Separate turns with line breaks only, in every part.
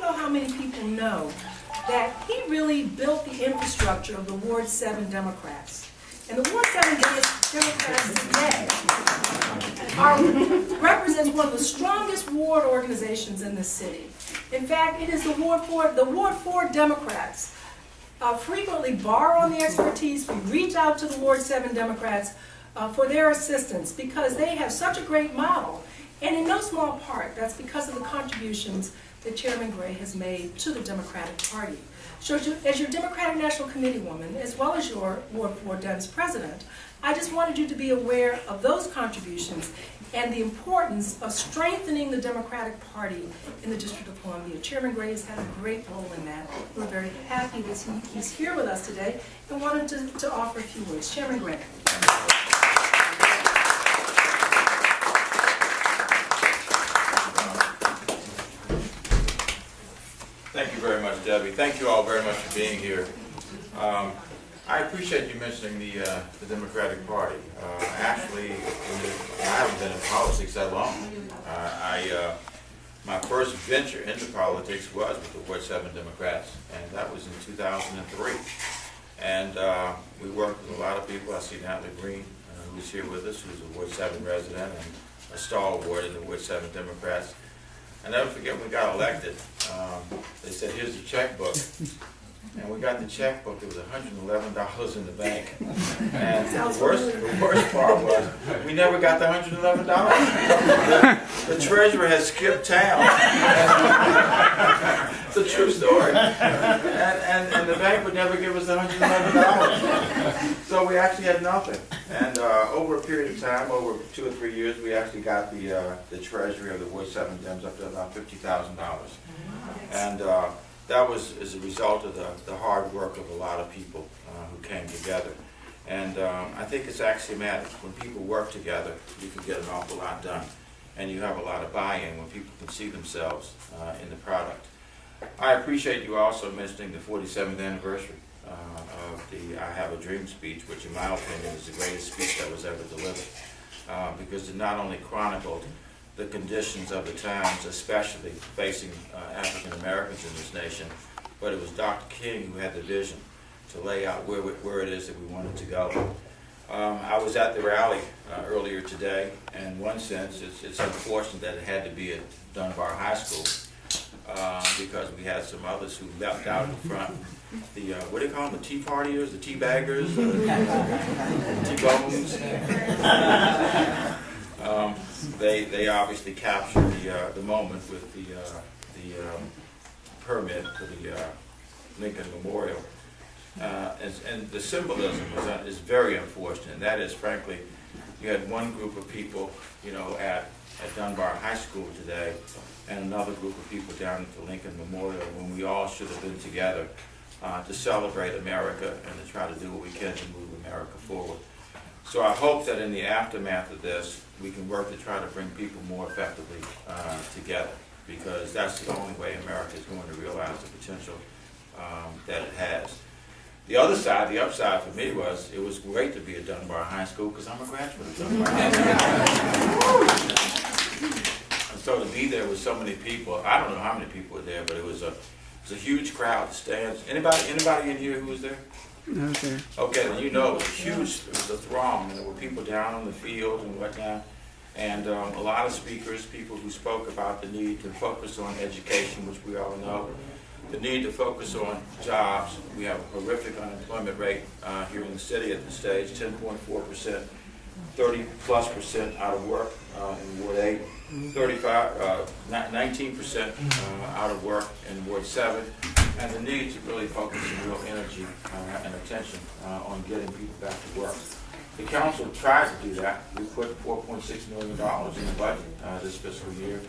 know how many people know that he really built the infrastructure of the Ward 7 Democrats. And the Ward 7 Democrats today represents one of the strongest ward organizations in the city. In fact, it is the Ward 4 Democrats frequently borrow on the expertise. We reach out to the Ward 7 Democrats for their assistance because they have such a great model. And in no small part, that's because of the contributions that Chairman Gray has made to the Democratic Party. So as your Democratic National Committee woman, as well as your Ward 4 Dems president, I just wanted you to be aware of those contributions and the importance of strengthening the Democratic Party in the District of Columbia. Chairman Gray has had a great role in that. We're very happy that he's here with us today and wanted to offer a few words. Chairman Gray.
Thank you very much, Debbie. Thank you all very much for being here. I appreciate you mentioning the Democratic Party. Actually, I haven't been in politics that long. My first venture into politics was with the Ward 7 Democrats, and that was in 2003. And we worked with a lot of people. I see Natalie Green, who's here with us, who's a Ward 7 resident and a stalwart in the Ward 7 Democrats. I never forget when we got elected, they said, here's the checkbook. And we got the checkbook, it was $111 in the bank. And the worst part was, we never got the $111. The treasurer had skipped town. It's a true story. And the bank would never give us the $111. So we actually had nothing. And over a period of time, over 2 or 3 years, we actually got the treasury of the Ward 7 Dems up to about $50,000. And that was as a result of the hard work of a lot of people who came together. And I think it's axiomatic. When people work together, you can get an awful lot done. And you have a lot of buy-in when people can see themselves in the product. I appreciate you also mentioning the 47th anniversary of the I Have a Dream speech, which in my opinion is the greatest speech that was ever delivered. Because it not only chronicled the conditions of the times, especially facing African Americans in this nation, but it was Dr. King who had the vision to lay out where it is that we wanted to go. I was at the rally earlier today, and in one sense, it's unfortunate that it had to be at Dunbar High School because we had some others who left out in front. The what do you call them? The tea partiers, the tea baggers, the tea bones. They obviously captured the moment with the permit for the Lincoln Memorial, and the symbolism is very unfortunate. And that is, frankly, you had one group of people, at Dunbar High School today, and another group of people down at the Lincoln Memorial, when we all should have been together to celebrate America and to try to do what we can to move America forward. So I hope that in the aftermath of this, we can work to try to bring people more effectively together, because that's the only way America is going to realize the potential that it has. The other side, the upside for me was, it was great to be at Dunbar High School because I'm a graduate of Dunbar High School. And so to be there with so many people, I don't know how many people were there, but it was a huge crowd, stands. Anybody in here who was there?
Okay.
Okay, then it was huge, it was a throng, and there were people down on the field and whatnot, and a lot of speakers, people who spoke about the need to focus on education, which we all know, the need to focus on jobs. We have a horrific unemployment rate here in the city at this stage, 10.4%, 30+% out of work in Ward 8, 19% out of work in Ward 7, and the need to really focus some real energy and attention on getting people back to work. The council tried to do that. We put $4.6 million in the budget this fiscal year,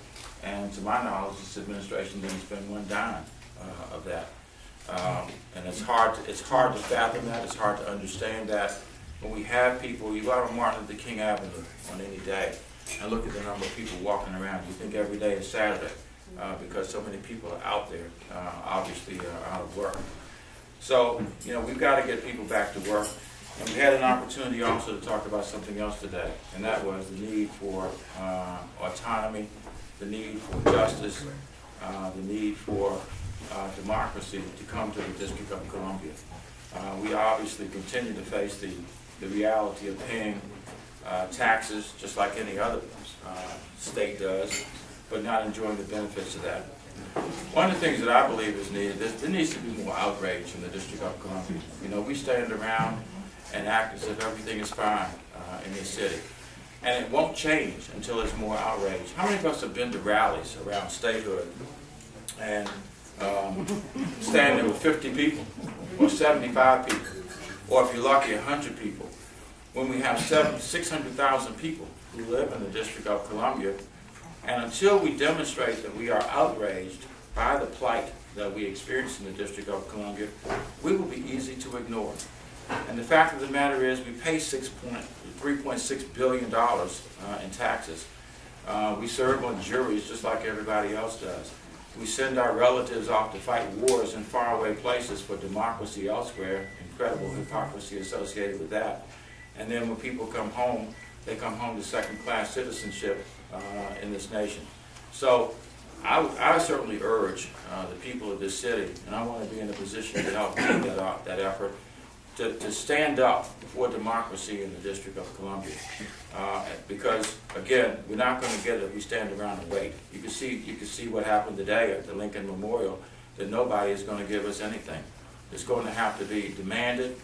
and to my knowledge, this administration didn't spend one dime of that. And it's hard to fathom that. It's hard to understand that. When we have people, you go out on Martin Luther King Avenue on any day and look at the number of people walking around. You think every day is Saturday because so many people are out there, obviously out of work. So, we've got to get people back to work. And we had an opportunity also to talk about something else today, and that was the need for autonomy, the need for justice, the need for democracy to come to the District of Columbia. We obviously continue to face the reality of paying taxes just like any other state does, but not enjoying the benefits of that. One of the things that I believe is needed, there needs to be more outrage in the District of Columbia. You know, we stand around and act as if everything is fine in this city. And it won't change until there's more outrage. How many of us have been to rallies around statehood and standing with 50 people or 75 people, or if you're lucky, 100 people, when we have 600,000 people who live in the District of Columbia, and until we demonstrate that we are outraged by the plight that we experience in the District of Columbia, we will be easy to ignore. And the fact of the matter is we pay $3.6 billion in taxes. We serve on juries just like everybody else does. We send our relatives off to fight wars in faraway places for democracy elsewhere, incredible hypocrisy associated with that. And then when people come home, they come home to second-class citizenship in this nation. So I certainly urge the people of this city, and I want to be in a position to help lead that effort, to stand up for democracy in the District of Columbia. Because, again, we're not going to get it if we stand around and wait. You can see what happened today at the Lincoln Memorial, that nobody is going to give us anything. It's going to have to be demanded,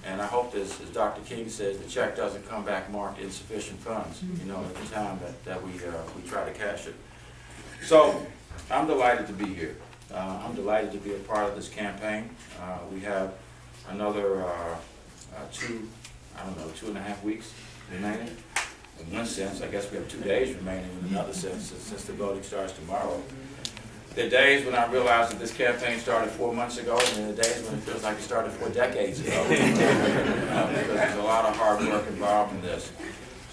and I hope, as Dr. King says, the check doesn't come back marked insufficient funds, you know, at the time that we try to cash it. So, I'm delighted to be here. I'm delighted to be a part of this campaign. We have another 2.5 weeks remaining. In one sense, I guess we have 2 days remaining in another sense, since the voting starts tomorrow. There are days when I realized that this campaign started 4 months ago, and there are days when it feels like it started 4 decades ago. Because there's a lot of hard work involved in this.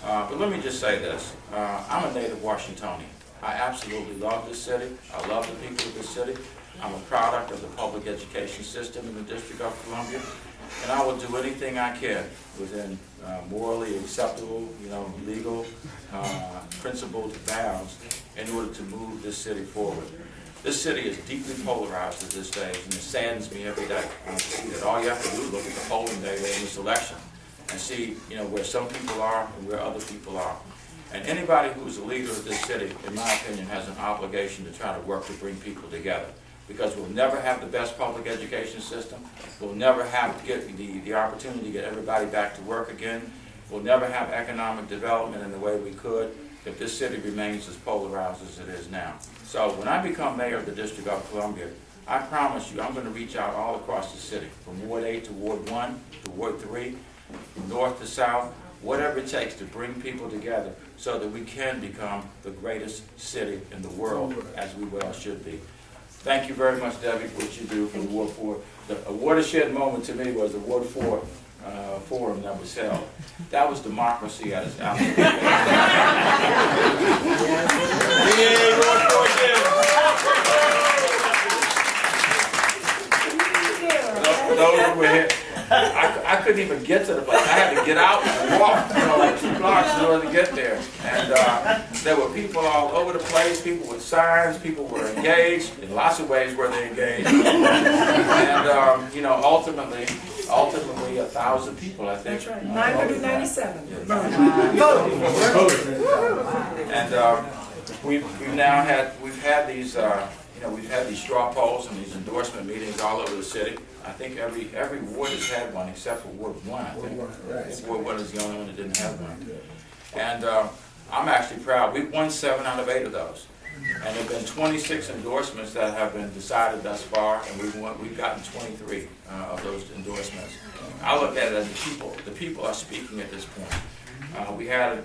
But let me just say this. I'm a native Washingtonian. I absolutely love this city. I love the people of this city. I'm a product of the public education system in the District of Columbia, and I will do anything I can within morally acceptable, legal, principled bounds in order to move this city forward. This city is deeply polarized at this stage, and it saddens me every day to see that. All you have to do is look at the polling data in this election and see, where some people are and where other people are. And anybody who is a leader of this city, in my opinion, has an obligation to try to work to bring people together. Because we'll never have the best public education system. We'll never have the opportunity to get everybody back to work again. We'll never have economic development in the way we could if this city remains as polarized as it is now. So when I become mayor of the District of Columbia, I promise you I'm going to reach out all across the city, from Ward 8 to Ward 1 to Ward 3, from north to south, whatever it takes to bring people together so that we can become the greatest city in the world, as we well should be. Thank you very much, Debbie, for what you do for the Ward 4. A watershed moment to me was the Ward 4 forum that was held. That was democracy at its absolute best. Ward 4 again. For those who were here, I couldn't even get to the place. I had to get out and walk, like 2 blocks in order to get there. And there were people all over the place, people with signs, people were engaged. In lots of ways were they engaged. And, ultimately 1,000 people, I think.
That's right, 997.
And we've had these, we've had these straw polls and these endorsement meetings all over the city. I think every ward has had one except for Ward 1, I think. Ward 1 is the only one that didn't have one. And I'm actually proud. We've won 7 out of 8 of those. And there have been 26 endorsements that have been decided thus far, and we've gotten 23 of those endorsements. I look at it as the people are speaking at this point. We had a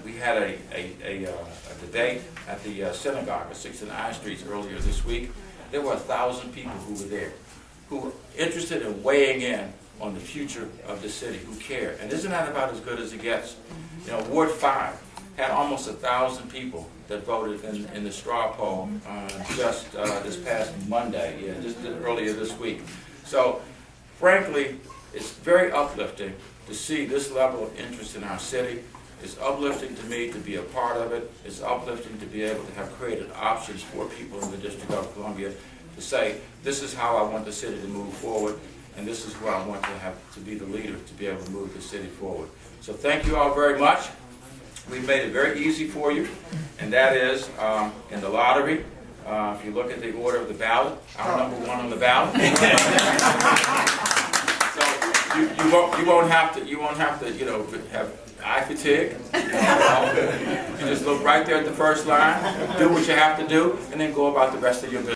debate at the synagogue at 6th and I Streets earlier this week. There were 1,000 people who were there, who were interested in weighing in on the future of the city, who care. And isn't that about as good as it gets? Ward 5 had almost 1,000 people that voted in the straw poll just this past Monday, just earlier this week. So, frankly, it's very uplifting to see this level of interest in our city. It's uplifting to me to be a part of it. It's uplifting to be able to have created options for people in the District of Columbia to say, this is how I want the city to move forward, and this is where I want to have to be the leader to be able to move the city forward. So thank you all very much. We've made it very easy for you, and that is in the lottery. If you look at the order of the ballot, I'm number 1 on the ballot. So you won't have to have eye fatigue. You just look right there at the first line, do what you have to do, and then go about the rest of your business.